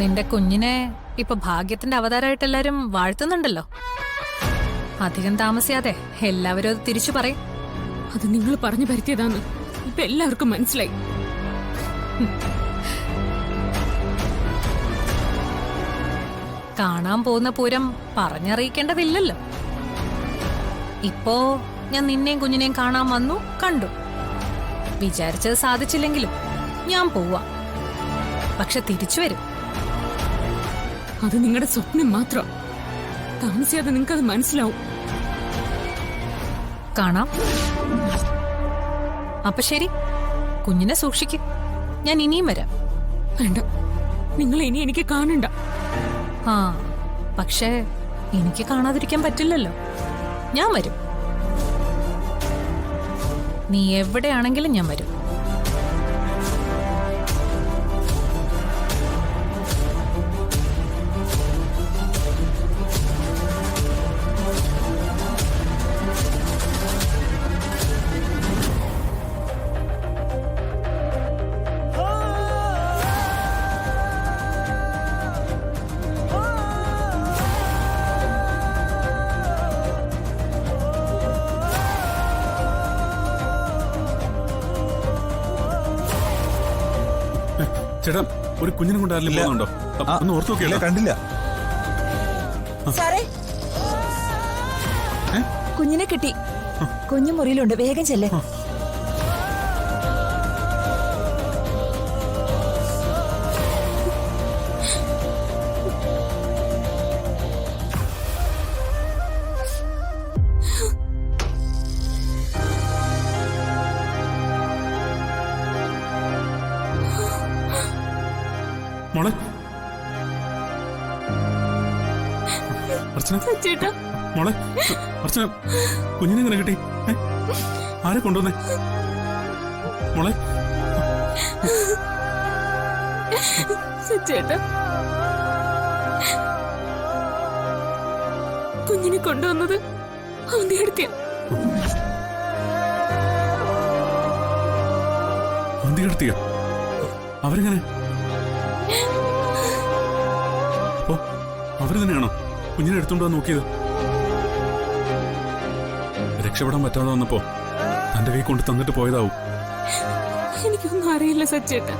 നിന്റെ കുഞ്ഞിനെ ഇപ്പൊ ഭാഗ്യത്തിന്റെ അവതാരമായിട്ട് എല്ലാരും വാഴ്ത്തുന്നുണ്ടല്ലോ. അധികം താമസിയാതെ എല്ലാവരും അത് തിരിച്ചു പറയും. അത് നിങ്ങൾ പറഞ്ഞു പരത്തിയതാന്ന് ഇപ്പൊ എല്ലാവർക്കും മനസ്സിലായി. കാണാൻ പോകുന്ന പൂരം പറഞ്ഞറിയിക്കേണ്ടതില്ലല്ലോ. ഇപ്പോ ഞാൻ നിന്നെയും കുഞ്ഞിനെയും കാണാൻ വന്നു, കണ്ടു. വിചാരിച്ചത് സാധിച്ചില്ലെങ്കിലും ഞാൻ പോവാ. പക്ഷെ തിരിച്ചു വരും. അത് നിങ്ങളുടെ സ്വപ്നം മാത്രം. താമസിയാതെ നിങ്ങൾക്കത് മനസ്സിലാവും. കാണാം. അപ്പൊ ശരി, കുഞ്ഞിനെ സൂക്ഷിക്കും. ഞാൻ ഇനിയും വരാം. വേണ്ട, നിങ്ങൾ ഇനി എനിക്ക് കാണണ്ട. ആ, പക്ഷേ എനിക്ക് കാണാതിരിക്കാൻ പറ്റില്ലല്ലോ. ഞാൻ വരും. നീ എവിടെയാണെങ്കിലും ഞാൻ വരും. ചേട്ടാ, ഒരു കുഞ്ഞിനെ കൊണ്ട് ആരെങ്കിലും പോകുന്നുണ്ടോ? ഒന്ന് ഓർത്തു നോക്കിയല്ലേ? കണ്ടില്ല. സാറേ, കുഞ്ഞിനെ കിട്ടി. കുഞ്ഞു മുറിയിലുണ്ട്, വേഗം ചെല്ലേ. മോളെ, അർച്ചന, ചേട്ടാ, മോളെ, അർച്ചന, കുഞ്ഞിനെ എങ്ങനെ കിട്ടി? ആരെ കൊണ്ടുവന്നേ? മോളെ, ചേട്ടാ, കുഞ്ഞിനെ കൊണ്ടുവന്നത് അവന്റെ അടുത്ത. വന്തി കിടത്തിയ അവരെങ്ങനെ? അപ്പോ അവര് തന്നെയാണോ കുഞ്ഞിനെ എടുത്തോണ്ട് വന്ന് നോക്കിയത്? രക്ഷപ്പെടാൻ പറ്റാതെ വന്നപ്പോ തന്റെ കൈ കൊണ്ട് തന്നിട്ട് പോയതാവും. എനിക്കൊന്നും അറിയില്ല സച്ചേട്ടാ.